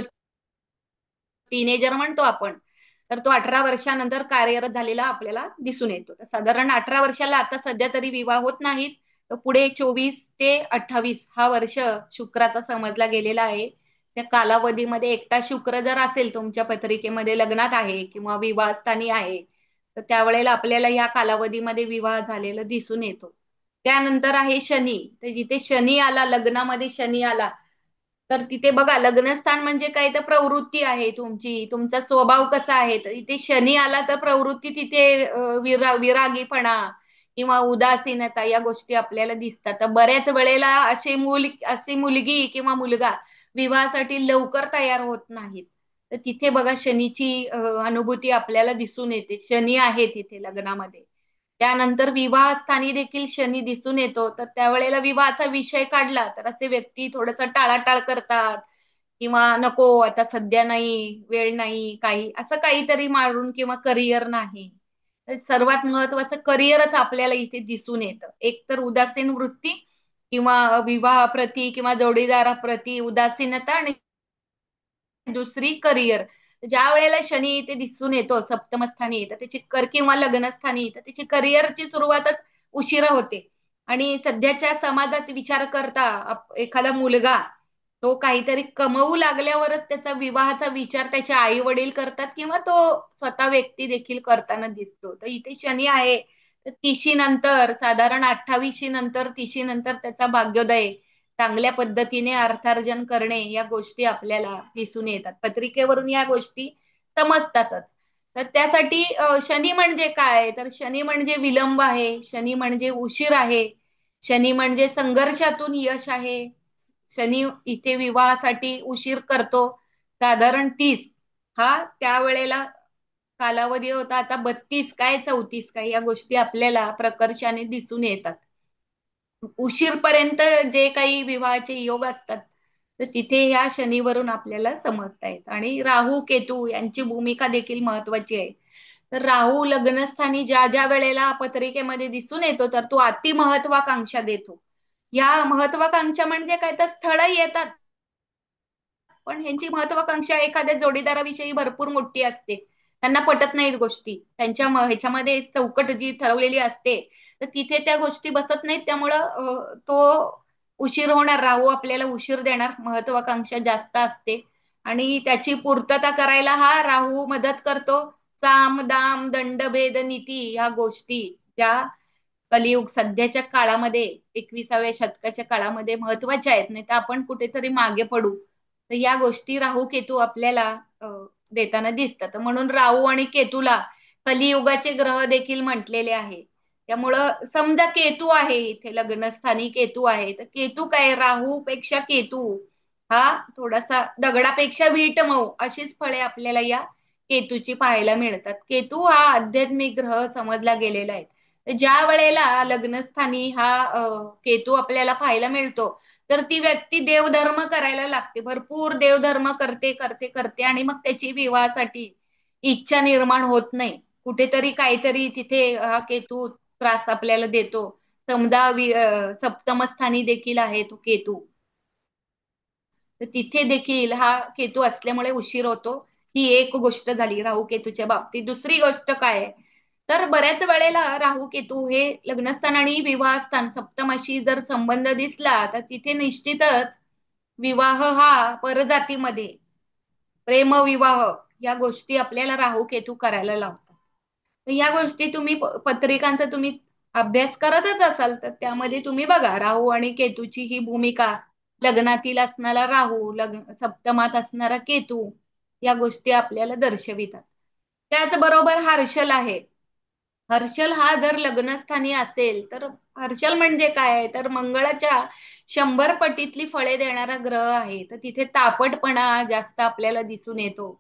टीनेजर म्हणतो आपण, तर तो 18 वर्षानंतर कार्यरत झालेला आपल्याला दिसून येतो. तर साधारण 18 वर्षाला आता सध्या तरी विवाह होत नाहीत, तर पुढे 24 ते 28 हा वर्ष शुक्राचा समजला गेलेला आहे. त्या कालावधीमध्ये एकटा शुक्र जर असेल तुमच्या पत्रिकेमध्ये, लग्नात आहे किंवा विवाहस्थानी आहे, तर त्यावेळेला आपल्याला या कालावधीमध्ये विवाह झालेला दिसून येतो. त्यानंतर आहे शनी. तर जिथे शनी आला, लग्नामध्ये शनी आला, तर तिथे बघा लग्नस्थान म्हणजे काय, तर प्रवृत्ती आहे तुमची, तुमचा स्वभाव कसा आहे. तर इथे शनी आला तर प्रवृत्ती तिथे विरागीपणा किंवा उदासीनता या गोष्टी आपल्याला दिसतात. तर बऱ्याच वेळेला अशी मुलगी किंवा मुलगा विवाहासाठी लवकर तयार होत नाहीत. तर तिथे बघा शनीची अनुभूती आपल्याला दिसून येते. शनी आहे तिथे लग्नामध्ये. त्यानंतर विवाहस्थानी देखील शनी दिसून येतो. तर त्यावेळेला विवाहाचा विषय काढला तर असे व्यक्ती थोडस टाळाटाळ करतात, किंवा नको आता सध्या नाही, वेळ नाही, काही असं काहीतरी मारून, किंवा करिअर नाही. सर्वात महत्वाचं करिअरच आपल्याला इथे दिसून येतं. एक तर उदासीन वृत्ती किंवा विवाहाप्रती किंवा जोडीदाराप्रती उदासीनता, आणि दुसरी करिअर. ज्या वेळेला शनी इथे दिसून येतो सप्तमस्थानी, तर त्याची किंवा लग्नस्थानी, तर त्याची करिअरची सुरुवातच उशिरा होते. आणि सध्याच्या समाजात विचार करता एखादा मुलगा तो काहीतरी कमवू लागल्यावरच त्याचा विवाहाचा विचार त्याचे आई वडील करतात, किंवा तो स्वतः व्यक्ती देखील करताना दिसतो. तर इथे शनी आहे, तर 30 नंतर साधारण 28 नंतर 30 नंतर त्याचा भाग्योदय, चांगल्या पद्धतीने अर्थार्जन करणे या गोष्टी आपल्याला दिसून येतात. पत्रिकेवरून या गोष्टी समजतातच. तर त्यासाठी शनी म्हणजे काय, तर शनी म्हणजे विलंब आहे, शनी म्हणजे उशीर आहे, शनी म्हणजे संघर्षातून यश आहे. शनी इथे विवाहासाठी उशीर करतो, साधारण 30 हा त्यावेळेला कालावधी होता. आता 32 काय 34 काय या गोष्टी आपल्याला प्रकर्षाने दिसून येतात. उशीरपर्यंत जे काही विवाहाचे योग असतात, तर तिथे ह्या शनीवरून आपल्याला समजता येत. आणि राहू केतू यांची भूमिका देखील महत्वाची आहे. तर राहू लग्नस्थानी ज्या ज्या वेळेला पत्रिकेमध्ये दिसून येतो, तर तो अति महत्वाकांक्षा देतो. या महत्वाकांक्षा म्हणजे काय, तर स्थळ येतात, पण ह्यांची महत्वाकांक्षा एखाद्या जोडीदाराविषयी भरपूर मोठी असते. त्यांना पटत नाहीत गोष्टी, त्यांच्या ह्याच्यामध्ये चौकट जी ठरवलेली असते, तर तिथे त्या गोष्टी बसत नाहीत. त्यामुळं तो उशीर होणार, राहू आपल्याला उशीर देणार, महत्वाकांक्षा जास्त असते. आणि त्याची पूर्तता करायला हा राहू मदत करतो. साम दाम दंड भेद नीती ह्या गोष्टी ज्या कलियुग सध्याच्या काळामध्ये 21व्या शतकाच्या काळामध्ये महत्वाच्या आहेत, नाही तर आपण कुठेतरी मागे पडू. तर या गोष्टी राहू केतू आपल्याला अ, देताना दिसतात. म्हणून राहू आणि केतूला कलियुगाचे ग्रह देखील म्हटलेले आहे. त्यामुळं समजा केतू आहे, इथे लग्नस्थानी केतू आहे, तर केतू काय, राहू पेक्षा केतू हा थोडासा दगडापेक्षा वीट मऊ अशीच फळे आपल्याला या केतूची पाहायला मिळतात. केतू हा आध्यात्मिक ग्रह समजला गेलेला आहे. ज्या वेळेला लग्नस्थानी हा केतू आपल्याला पाहायला मिळतो, तर ती व्यक्ती देवधर्म करायला लागते, भरपूर देवधर्म करते करते करते, आणि मग त्याची विवाहासाठी इच्छा निर्माण होत नाही. कुठेतरी काहीतरी तिथे हा केतू त्रास आपल्याला देतो. समजा सप्तम स्थानी देखील आहे तो केतू, तर तिथे देखील हा केतू असल्यामुळे उशीर होतो. ही एक गोष्ट झाली राहू केतूच्या बाबतीत. दुसरी गोष्ट काय आहे, तर बऱ्याच वेळेला राहू केतू हे लग्नस्थान आणि विवाहस्थान सप्तमाशी जर संबंध दिसला, तर तिथे निश्चितच विवाह हा परजातीमध्ये प्रेमविवाह या गोष्टी आपल्याला राहू केतू करायला लावतात. तर या गोष्टी तुम्ही पत्रिकांचा तुम्ही अभ्यास करतच असाल, तर त्यामध्ये तुम्ही बघा राहू आणि केतूची ही भूमिका, लग्नातील असणारा राहू, लग्न सप्तमात असणारा केतू, या गोष्टी आपल्याला दर्शवितात. त्याचबरोबर हर्षल आहे. हर्षल हा जर लग्नस्थानी असेल, तर हर्षल म्हणजे काय, तर मंगळाच्या 100 पटीतली फळे देणारा ग्रह आहे. तर तिथे तापटपणा जास्त आपल्याला दिसून येतो.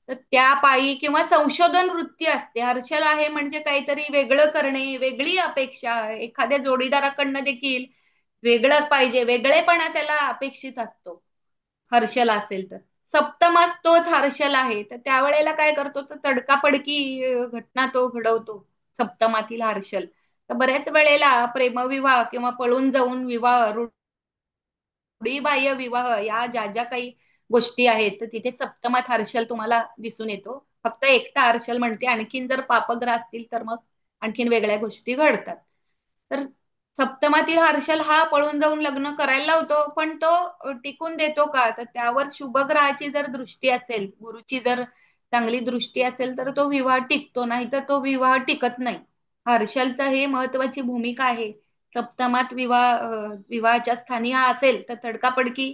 तर त्या पायी किंवा संशोधन वृत्ती असते. हर्षल आहे म्हणजे काहीतरी वेगळं करणे, वेगळी अपेक्षा, एखाद्या जोडीदाराकडनं देखील वेगळं पाहिजे, वेगळेपणा त्याला अपेक्षित असतो. हर्षल असेल तर सप्तमास तोच हर्षल आहे, तर त्यावेळेला काय करतो, तर तडकाफडकी घटना तो घडवतो सप्तमातील हर्षल. तर बऱ्याच वेळेला प्रेमविवाह किंवा पळून जाऊन विवाह, रूढीबाह्य विवाह या ज्या ज्या काही गोष्टी आहेत, तर तिथे सप्तमात हर्षल तुम्हाला दिसून येतो. फक्त एकटा हर्षल म्हणते, आणखीन जर पापग्रह असतील तर मग आणखीन वेगळ्या गोष्टी घडतात. तर सप्तमातील हर्षल हा पळून जाऊन लग्न करायला लावतो, पण तो टिकून देतो का, तर त्यावर शुभग्रहाची जर दृष्टी असेल, गुरुची जर चांगली दृष्टी असेल, तर तो विवाह टिकतो, नाही तर तो विवाह टिकत नाही. हर्षलचा हे महत्वाची भूमिका आहे. सप्तमात विवाहाच्या स्थानी हा असेल, तर तडकाफडकी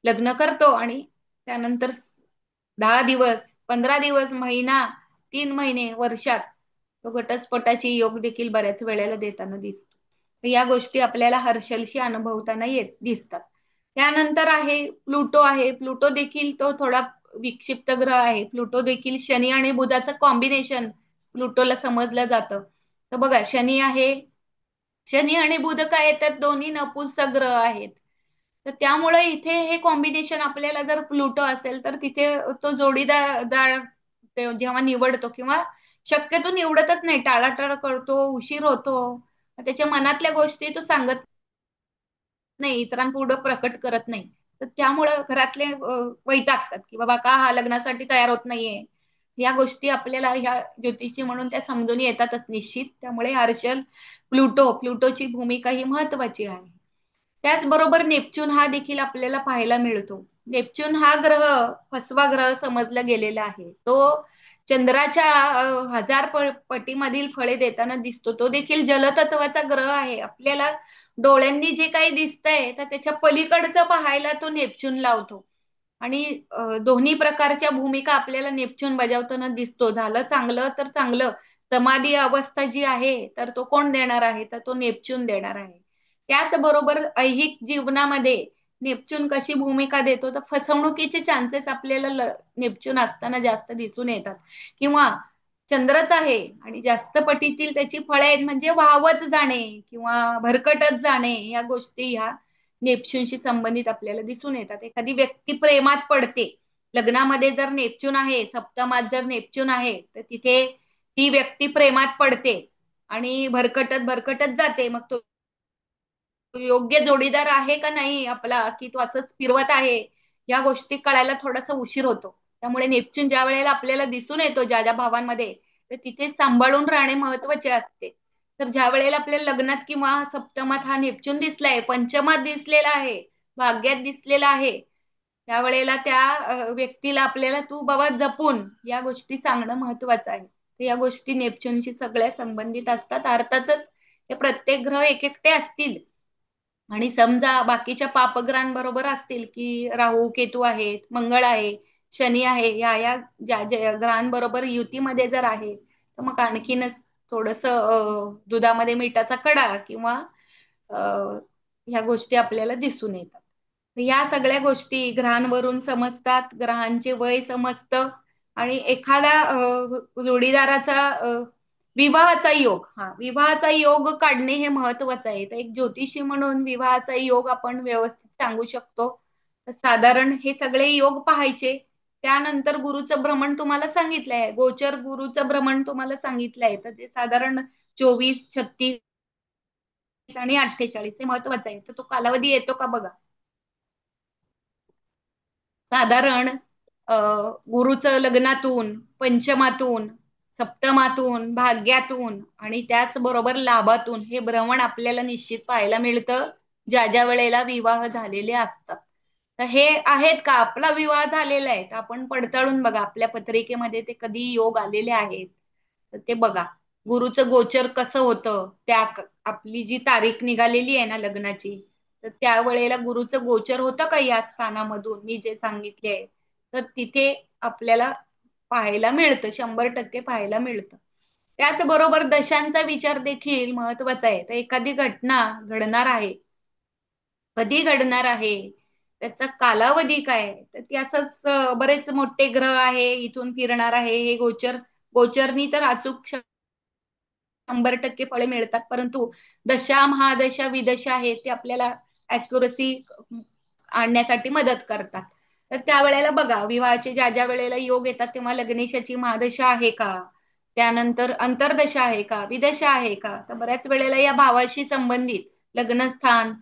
लग्न करतो, आणि त्यानंतर 10 दिवस, 15 दिवस, महिना, 3 महिने, वर्षात तो घटस्फोटाची योग देखील बऱ्याच वेळेला देताना दिसतो. तर या गोष्टी आपल्याला हर्षलशी अनुभवताना दिसतात. त्यानंतर आहे प्लुटो आहे. प्लुटो देखील तो थोडा विक्षिप्त ग्रह आहे. प्लुटो देखील शनी आणि बुधाचं कॉम्बिनेशन प्लुटोला समजलं जातं. तर बघा, शनी आहे, शनी आणि बुध काय येतात, दोन्ही नपुंसक ग्रह आहेत. तर त्यामुळे इथे हे कॉम्बिनेशन आपल्याला जर प्लुटो असेल, तर तिथे तो जोडीदार जेव्हा निवडतो, किंवा शक्यतो निवडतच नाही, टाळाटाळ करतो, उशीर होतो, त्याच्या मनातल्या गोष्टी तो सांगत नाही, इतरांपुढे प्रकट करत नाही. तर त्यामुळं घरातले वैतागतात, की बाबा का हा लग्नासाठी तयार होत नाहीये. या गोष्टी आपल्याला ह्या ज्योतिषी म्हणून त्या समजून येतातच निश्चित. त्यामुळे हर्षल, प्लुटोची भूमिका ही महत्वाची आहे. त्याचबरोबर नेपच्यून हा देखील आपल्याला पाहायला मिळतो. नेपच्यून हा ग्रह फसवा ग्रह समजला गेलेला आहे. तो चंद्राच्या 1000 पटीमधील फळे देताना दिसतो. तो देखील जलतत्वाचा ग्रह आहे. आपल्याला डोळ्यांनी जे काही दिसतंय, तर त्याच्या पलीकडचं पाहायला तो नेपच्यून लावतो. आणि दोन्ही प्रकारच्या भूमिका आपल्याला नेपच्यून बजावताना दिसतो. झालं चांगलं तर चांगलं, समाधी अवस्था जी आहे तर तो कोण देणार आहे, तर तो नेपच्यून देणार आहे. त्याचबरोबर ऐहिक जीवनामध्ये नेपच्यून कशी भूमिका देतो, तर फसवणुकीचे चान्सेस आपल्याला नेपच्यून असताना जास्त दिसून येतात. किंवा चंद्रच आहे आणि जास्त पटीतील त्याची फळे आहेत म्हणजे वाहवत जाणे किंवा भरकटत जाणे, या गोष्टी ह्या नेपच्यूनशी संबंधित आपल्याला दिसून येतात. एखादी व्यक्ती प्रेमात पडते, लग्नामध्ये जर नेपच्यून आहे, सप्तमात जर नेपच्यून आहे, तर तिथे ती व्यक्ती प्रेमात पडते आणि भरकटत भरकटत जाते. मग तो योग्य जोडीदार आहे का नाही आपला, की तो असंच फिरवत आहे, या गोष्टी कळायला थोडासा उशीर होतो. त्यामुळे नेपच्यून ज्या वेळेला आपल्याला दिसून येतो ज्या ज्या भावांमध्ये, तर तिथे सांभाळून राहणे महत्वाचे असते. तर ज्या वेळेला आपल्याला लग्नात किंवा सप्तमात हा नेपच्यून दिसलाय, पंचमात दिसलेला आहे, भाग्यात दिसलेला आहे, त्यावेळेला त्या व्यक्तीला आपल्याला तू बाबा जपून या गोष्टी सांगणं महत्वाचं आहे. तर या गोष्टी नेपच्यूनशी सगळ्या संबंधित असतात. अर्थातच हे प्रत्येक ग्रह एक एकटे असतील आणि समजा बाकीच्या पापग्रहांबरोबर असतील, की राहू केतू आहेत, मंगळ आहे, शनी आहे, या ज्या ज्या ग्रहांबरोबर युतीमध्ये जर आहे, तर मग आणखीनच थोडस दुधामध्ये मिठाचा कडा किंवा अ, ह्या गोष्टी आपल्याला दिसून येतात. तर या सगळ्या गोष्टी ग्रहांवरून समजतात, ग्रहांचे वय समजतं आणि एखादा जोडीदाराचा विवाहाचा योग, विवाहाचा योग काढणे हे महत्वाचं आहे. तर एक ज्योतिषी म्हणून विवाहाचा योग आपण व्यवस्थित सांगू शकतो. तर साधारण हे सगळे योग पाहायचे. त्यानंतर गुरुचं भ्रमण तुम्हाला सांगितलंय, गोचर गुरुचं भ्रमण तुम्हाला सांगितलंय, तर ते साधारण 24, 36 आणि 48 हे महत्वाचं आहे. तर तो कालावधी येतो का बघा. साधारण अ, गुरुचं लग्नातून, पंचमातून, सप्तमातून, भाग्यातून आणि त्याचबरोबर लाभातून हे भ्रमण आपल्याला निश्चित पाहायला मिळतं, ज्या ज्या वेळेला विवाह झालेले असतात. तर हे आहेत का, आपला विवाह झालेला आहे, तर आपण पडताळून बघा आपल्या पत्रिकेमध्ये ते कधी योग आलेले आहेत, तर ते बघा. गुरुचं गोचर कसं होतं, आपली जी तारीख निघालेली आहे ना लग्नाची, तर त्यावेळेला गुरुचं गोचर होतं का या स्थानामधून मी जे सांगितले आहे, तर तिथे आपल्याला पाहायला मिळतं, 100% पाहायला मिळतं. त्याचबरोबर दशांचा विचार देखील महत्वाचा आहे. तर एखादी घटना घडणार आहे, कधी घडणार आहे, त्याचा कालावधी काय, तर ती असंच बरेच मोठे ग्रह आहे इथून फिरणार आहे, हे गोचरनी तर अचूक 100% फळे मिळतात, परंतु दशा महादशा विदशा आहेत ते आपल्याला अॅक्युरसी आणण्यासाठी मदत करतात. तर त्यावेळेला बघा विवाहाचे ज्या ज्या वेळेला योग येतात तेव्हा लग्नेशाची महादशा आहे का, त्यानंतर अंतर्दशा आहे का, विदशा आहे का, तर बऱ्याच वेळेला या भावाशी संबंधित लग्नस्थान,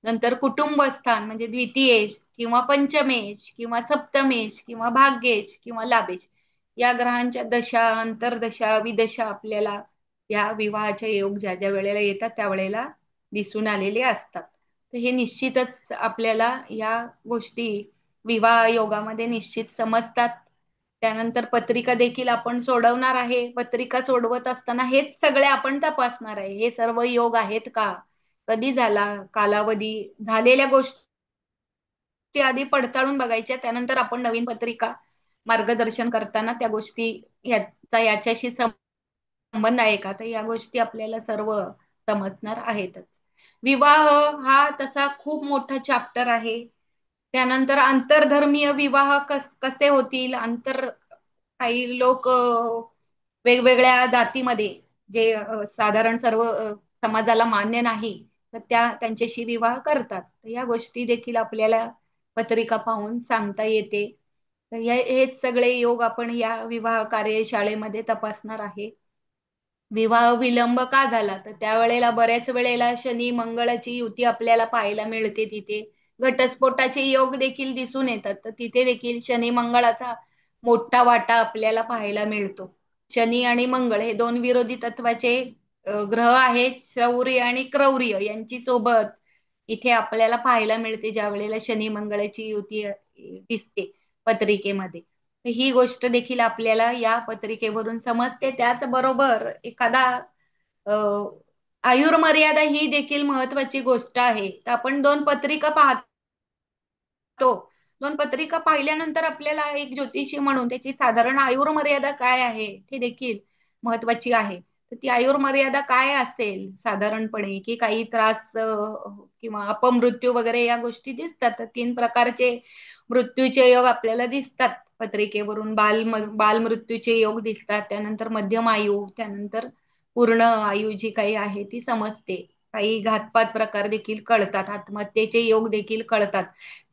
नंतर कुटुंबस्थान म्हणजे द्वितीयेश किंवा पंचमेश किंवा सप्तमेश किंवा भाग्येश किंवा लाभेश, या ग्रहांच्या दशा, अंतर्दशा, विदशा आपल्याला या विवाहाचे योग ज्या ज्या वेळेला येतात त्यावेळेला दिसून आलेले असतात. तर हे निश्चितच आपल्याला या गोष्टी विवाह योगामध्ये निश्चित समजतात. त्यानंतर पत्रिका देखील आपण सोडवणार आहे. पत्रिका सोडवत असताना हेच सगळे आपण तपासणार आहे. हे सर्व योग आहेत का? कधी झाला? कालावधी, झालेल्या गोष्टी आधी पडताळून बघायच्या. त्यानंतर आपण नवीन पत्रिका मार्गदर्शन करताना त्या गोष्टी याच्याशी संबंध आहे का, तर या गोष्टी आपल्याला सर्व समजणार आहेतच. विवाह हा तसा खूप मोठा चॅप्टर आहे. त्यानंतर आंतरधर्मीय विवाह कसे होतील, काही लोक वेगवेगळ्या जातीमध्ये जे साधारण सर्व समाजाला मान्य नाही, तर त्यांच्याशी विवाह करतात. तर या गोष्टी देखील आपल्याला पत्रिका पाहून सांगता येते. तर हेच सगळे योग आपण या विवाह कार्यशाळेमध्ये तपासणार आहे. विवाह विलंब का झाला, तर त्यावेळेला बऱ्याच वेळेला शनी मंगळाची युती आपल्याला पाहायला मिळते. तिथे घटस्फोटाचे योग देखील दिसून येतात, तर तिथे देखील शनी मंगळाचा मोठा वाटा आपल्याला पाहायला मिळतो. शनी आणि मंगळ हे दोन विरोधी तत्वाचे ग्रह आहेत. शौर्य आणि क्रौर्य यांची सोबत इथे आपल्याला पाहायला मिळते ज्या वेळेला शनी मंगळाची युती दिसते पत्रिकेमध्ये. तर ही गोष्ट देखील आपल्याला या पत्रिकेवरून समजते. त्याचबरोबर एखादा अ, आयुर्मर्यादा ही देखील महत्वाची गोष्ट आहे. तर आपण दोन पत्रिका पाहतो, दोन पत्रिका पाहिल्यानंतर आपल्याला एक ज्योतिषी म्हणून त्याची साधारण आयुर्मर्यादा काय आहे हे देखील महत्वाची आहे. तर ती आयुर्मर्यादा काय असेल साधारणपणे, की काही त्रास किंवा अपमृत्यू वगैरे या गोष्टी दिसतात. तर 3 प्रकारचे मृत्यूचे योग आपल्याला दिसतात पत्रिकेवरून. बालमृत्यूचे योग दिसतात, त्यानंतर मध्यम आयु, त्यानंतर पूर्ण आयु जी काही आहे ती समजते. काही घातपात प्रकार देखील कळतात, आत्महत्येचे योग देखील कळतात.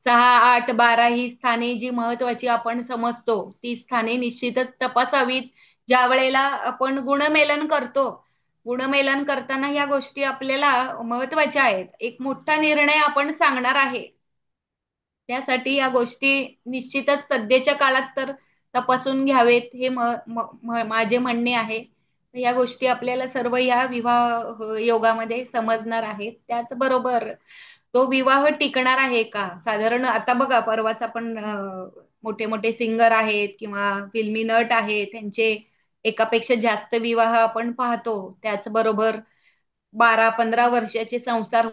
6, 8, 12 ही स्थाने जी महत्वाची आपण समजतो, ती स्थाने निश्चितच तपासावीत. ज्या वेळेला आपण गुणमेलन करतो, गुणमेलन करताना ह्या गोष्टी आपल्याला महत्वाच्या आहेत. एक मोठा निर्णय आपण सांगणार आहे, त्यासाठी या गोष्टी निश्चितच सध्याच्या काळात तर तपासून घ्यावेत, हे माझे म्हणणे आहे. या गोष्टी आपल्याला सर्व या विवाह योगामध्ये समजणार आहेत. त्याचबरोबर तो विवाह टिकणार आहे का? साधारण आता बघा, परवाच आपण मोठे मोठे सिंगर आहेत किंवा फिल्मी नट आहेत, त्यांचे एकापेक्षा जास्त विवाह आपण पाहतो. त्याचबरोबर 12-15 वर्षाचे संसार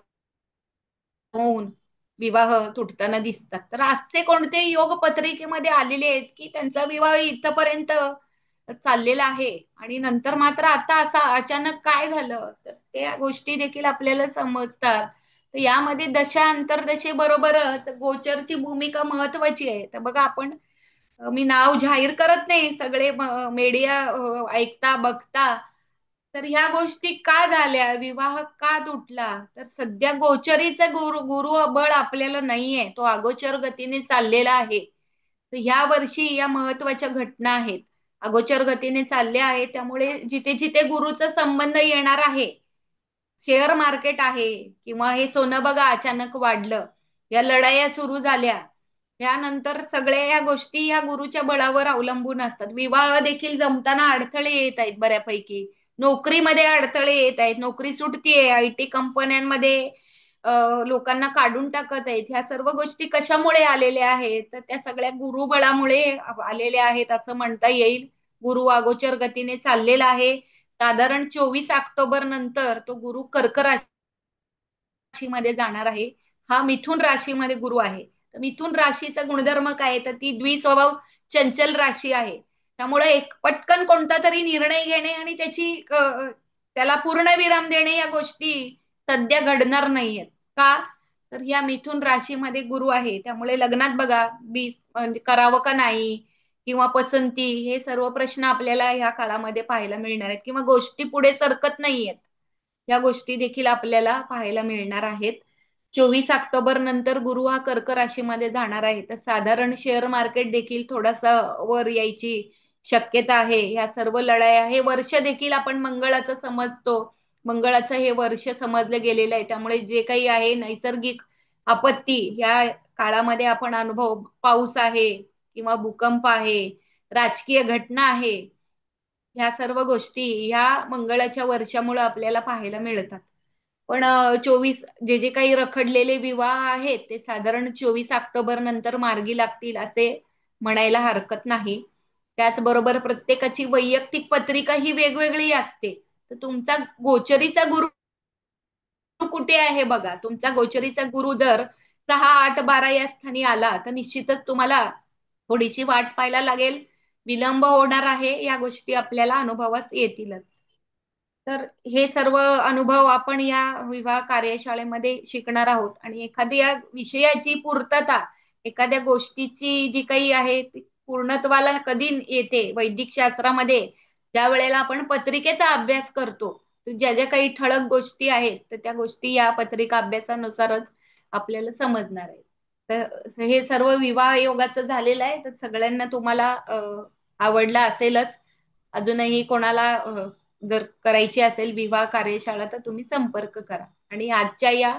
होऊन विवाह तुटताना दिसतात. तर असे कोणते योग पत्रिकेमध्ये आलेले आहेत की त्यांचा विवाह इथपर्यंत चाललेला आहे आणि नंतर मात्र आता असं अचानक काय झालं, तर त्या गोष्टी देखील आपल्याला समजतात. तर यामध्ये दशा अंतर्दशे बरोबरच गोचरची भूमिका महत्वाची आहे. तर बघा, आपण मी नाव जाहीर करत नाही, सगळे मीडिया ऐकता बघता. तर ह्या गोष्टी का झाल्या, विवाह का तुटला, तर सध्या गोचरीचा गुरु बळ आपल्याला नाहीये, तो अगोचर गतीने चाललेला आहे. तर ह्या वर्षी या महत्वाच्या घटना आहेत, अगोचर गतीने चालल्या आहेत. त्यामुळे जिथे जिथे गुरुचा संबंध येणार आहे, शेअर मार्केट आहे किंवा हे सोनं बघा अचानक वाढलं, या लढाया सुरू झाल्या, यानंतर सगळ्या या गोष्टी या गुरुच्या बळावर अवलंबून असतात. विवाह देखील जमताना अडथळे येत आहेत बऱ्यापैकी, नोकरीमध्ये अडथळे येत आहेत, नोकरी सुटतीये, आयटी कंपन्यांमध्ये लोकांना काढून टाकत आहेत. ह्या सर्व गोष्टी कशामुळे आलेल्या आहेत, तर त्या सगळ्या गुरुबळामुळे आलेल्या आहेत असं म्हणता येईल. गुरु अगोचर गतीने चाललेला आहे. साधारण 24 ऑक्टोबर नंतर तो गुरु कर्क राशीमध्ये जाणार आहे. हा मिथुन राशीमध्ये गुरु आहे. तर मिथुन राशीचा गुणधर्म काय आहे, तर ती द्विस्वभाव चंचल राशी आहे. त्यामुळे एक पटकन कोणता तरी निर्णय घेणे आणि त्याला पूर्णविराम देणे या गोष्टी सध्या घडणार नाहीयेत. का? तर या मिथुन राशीमध्ये गुरु आहे, त्यामुळे लग्नात बघा म्हणजे करावं का नाही किंवा पसंती, हे सर्व प्रश्न आपल्याला ह्या काळामध्ये पाहायला मिळणार आहेत किंवा गोष्टी पुढे सरकत नाहीयेत, या गोष्टी देखील आपल्याला पाहायला मिळणार आहेत. 24 ऑक्टोबर नंतर गुरु हा कर्क राशीमध्ये जाणार आहे. तर साधारण शेअर मार्केट देखील थोडासा वर यायची शक्यता आहे. ह्या सर्व लढाया, हे वर्ष देखील आपण मंगळाचं समजतो, मंगळाचं हे वर्ष समजलं गेलेलं आहे. त्यामुळे जे काही आहे नैसर्गिक आपत्ती या काळामध्ये आपण अनुभव, पाऊस आहे किंवा भूकंप आहे, राजकीय घटना आहे, ह्या सर्व गोष्टी ह्या मंगळाच्या वर्षामुळे आपल्याला पाहायला मिळतात. पण 24 जे जे काही रखडलेले विवाह आहेत, ते साधारण 24 ऑक्टोबर नंतर मार्गी लागतील असे म्हणायला हरकत नाही. त्याचबरोबर प्रत्येकाची वैयक्तिक पत्रिका ही वेगवेगळी असते. तर तुमचा गोचरीचा गुरु कुठे आहे बघा. तुमचा गोचरीचा गुरु जर 6, 8, 12 या स्थानी आला, तर निश्चितच तुम्हाला थोडीशी वाट पाहायला लागेल, विलंब होणार आहे. या गोष्टी आपल्याला अनुभवास येतीलच. तर हे सर्व अनुभव आपण या विवाह कार्यशाळेमध्ये शिकणार आहोत आणि एखाद्या विषयाची पूर्तता, एखाद्या गोष्टीची जी काही आहे ती पूर्णत्वाला कधी येते वैदिक शास्त्रामध्ये, ज्या वेळेला आपण पत्रिकेचा अभ्यास करतो, तर ज्या ज्या काही ठळक गोष्टी आहेत, तर त्या गोष्टी या पत्रिका अभ्यासानुसारच आपल्याला समजणार आहे. तर हे सर्व विवाह योगाचं झालेलं आहे. तर सगळ्यांना तुम्हाला आवडला असेलच. अजूनही कोणाला जर करायची असेल विवाह कार्यशाळा, तर तुम्ही संपर्क करा आणि आजच्या या